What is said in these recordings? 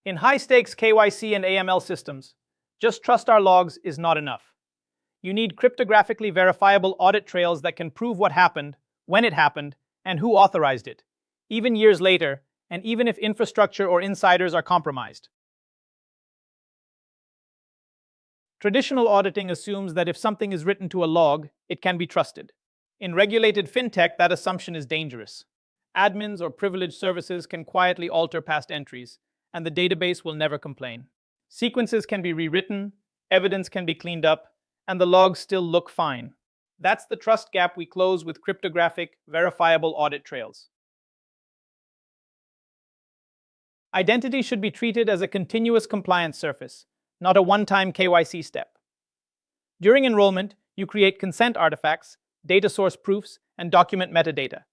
In high-stakes KYC and AML systems, just trust our logs is not enough. You need cryptographically verifiable audit trails that can prove what happened, when it happened, and who authorized it, even years later, and even if infrastructure or insiders are compromised. Traditional auditing assumes that if something is written to a log, it can be trusted. In regulated fintech, that assumption is dangerous. Admins or privileged services can quietly alter past entries, and the database will never complain. Sequences can be rewritten, evidence can be cleaned up, and the logs still look fine. That's the trust gap we close with cryptographic, verifiable audit trails. Identity should be treated as a continuous compliance surface, not a one-time KYC step. During enrollment, you create consent artifacts, data source proofs, and document metadata.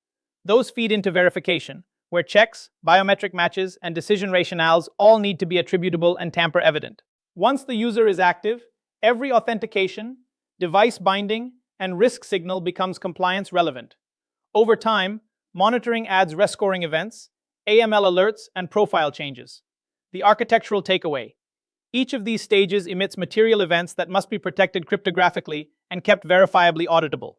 Those feed into verification, where checks, biometric matches, and decision rationales all need to be attributable and tamper-evident. Once the user is active, every authentication, device binding, and risk signal becomes compliance relevant. Over time, monitoring adds rescoring events, AML alerts, and profile changes. The architectural takeaway: each of these stages emits material events that must be protected cryptographically and kept verifiably auditable.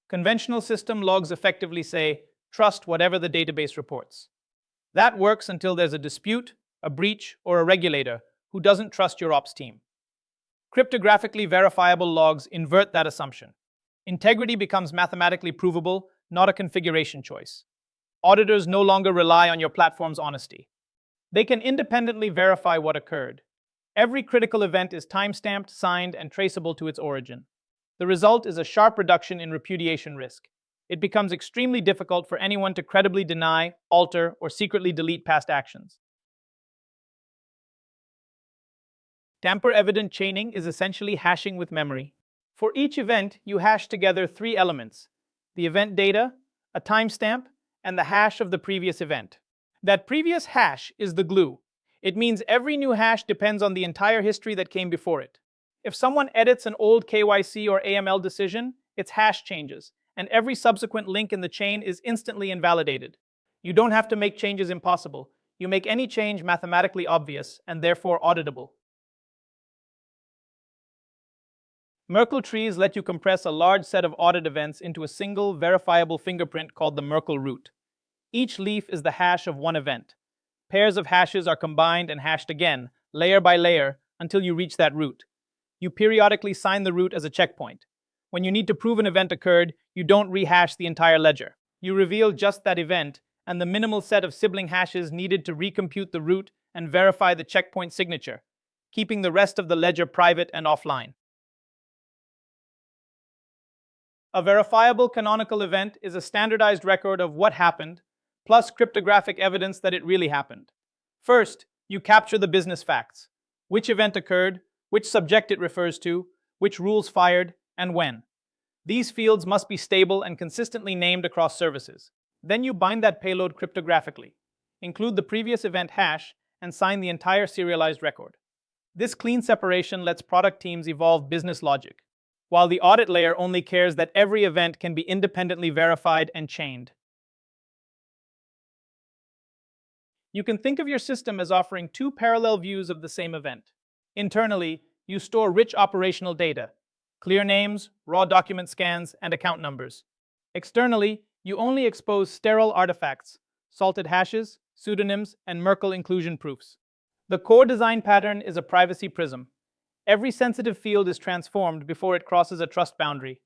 Conventional system logs effectively say, trust whatever the database reports. That works until there's a dispute, a breach, or a regulator who doesn't trust your ops team. Cryptographically verifiable logs invert that assumption. Integrity becomes mathematically provable, not a configuration choice. Auditors no longer rely on your platform's honesty. They can independently verify what occurred. Every critical event is timestamped, signed, and traceable to its origin. The result is a sharp reduction in repudiation risk. It becomes extremely difficult for anyone to credibly deny, alter, or secretly delete past actions. Tamper-evident chaining is essentially hashing with memory. For each event, you hash together three elements: the event data, a timestamp, and the hash of the previous event. That previous hash is the glue. It means every new hash depends on the entire history that came before it. If someone edits an old KYC or AML decision, its hash changes, and every subsequent link in the chain is instantly invalidated. You don't have to make changes impossible. You make any change mathematically obvious and therefore auditable. Merkle trees let you compress a large set of audit events into a single, verifiable fingerprint called the Merkle root. Each leaf is the hash of one event. Pairs of hashes are combined and hashed again, layer by layer, until you reach that root. You periodically sign the root as a checkpoint. When you need to prove an event occurred, you don't rehash the entire ledger. You reveal just that event and the minimal set of sibling hashes needed to recompute the root and verify the checkpoint signature, keeping the rest of the ledger private and offline. A verifiable canonical event is a standardized record of what happened, plus cryptographic evidence that it really happened. First, you capture the business facts: which event occurred, which subject it refers to, which rules fired, and when. These fields must be stable and consistently named across services. Then you bind that payload cryptographically, include the previous event hash, and sign the entire serialized record. This clean separation lets product teams evolve business logic, while the audit layer only cares that every event can be independently verified and chained. You can think of your system as offering two parallel views of the same event. Internally, you store rich operational data: clear names, raw document scans, and account numbers. Externally, you only expose sterile artifacts: salted hashes, pseudonyms, and Merkle inclusion proofs. The core design pattern is a privacy prism. Every sensitive field is transformed before it crosses a trust boundary,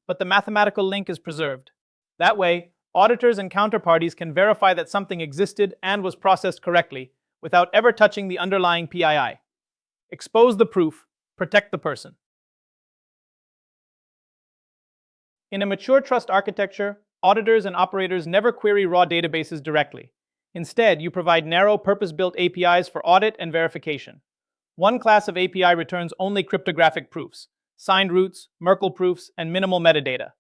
but the mathematical link is preserved. That way, auditors and counterparties can verify that something existed and was processed correctly without ever touching the underlying PII. Expose the proof, protect the person. In a mature trust architecture, auditors and operators never query raw databases directly. Instead, you provide narrow, purpose-built APIs for audit and verification. One class of API returns only cryptographic proofs: signed roots, Merkle proofs, and minimal metadata.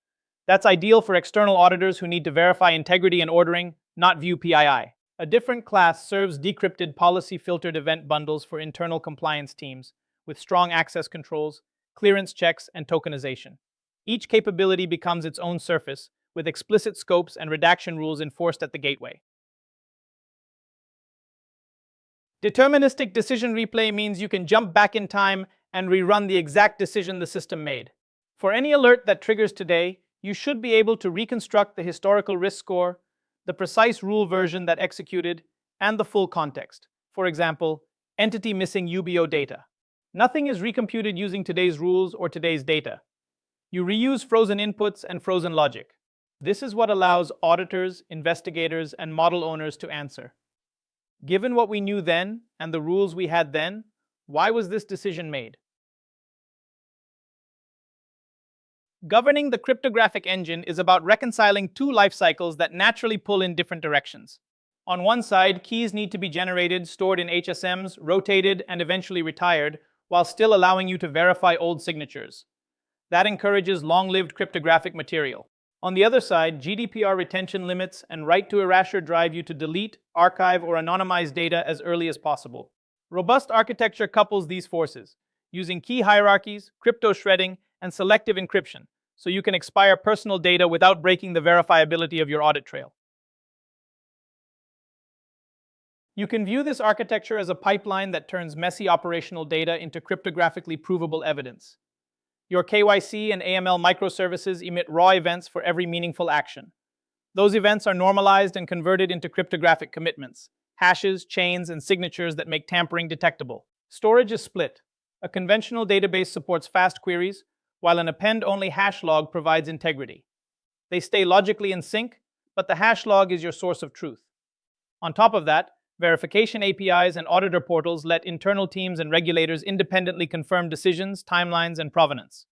That's ideal for external auditors who need to verify integrity and ordering, not view PII. A different class serves decrypted policy-filtered event bundles for internal compliance teams, with strong access controls, clearance checks, and tokenization. Each capability becomes its own surface, with explicit scopes and redaction rules enforced at the gateway. Deterministic decision replay means you can jump back in time and rerun the exact decision the system made. For any alert that triggers today, you should be able to reconstruct the historical risk score, the precise rule version that executed, and the full context. For example, entity missing UBO data. Nothing is recomputed using today's rules or today's data. You reuse frozen inputs and frozen logic. This is what allows auditors, investigators, and model owners to answer. Given what we knew then and the rules we had then, why was this decision made? Governing the cryptographic engine is about reconciling two life cycles that naturally pull in different directions. On one side, keys need to be generated, stored in HSMs, rotated, and eventually retired, while still allowing you to verify old signatures. That encourages long-lived cryptographic material. On the other side, GDPR retention limits and right to erasure drive you to delete, archive, or anonymize data as early as possible. Robust architecture couples these forces, using key hierarchies, crypto shredding, and selective encryption, so you can expire personal data without breaking the verifiability of your audit trail. You can view this architecture as a pipeline that turns messy operational data into cryptographically provable evidence. Your KYC and AML microservices emit raw events for every meaningful action. Those events are normalized and converted into cryptographic commitments, hashes, chains, and signatures that make tampering detectable. Storage is split. A conventional database supports fast queries, while an append-only hash log provides integrity. They stay logically in sync, but the hash log is your source of truth. On top of that, verification APIs and auditor portals let internal teams and regulators independently confirm decisions, timelines, and provenance.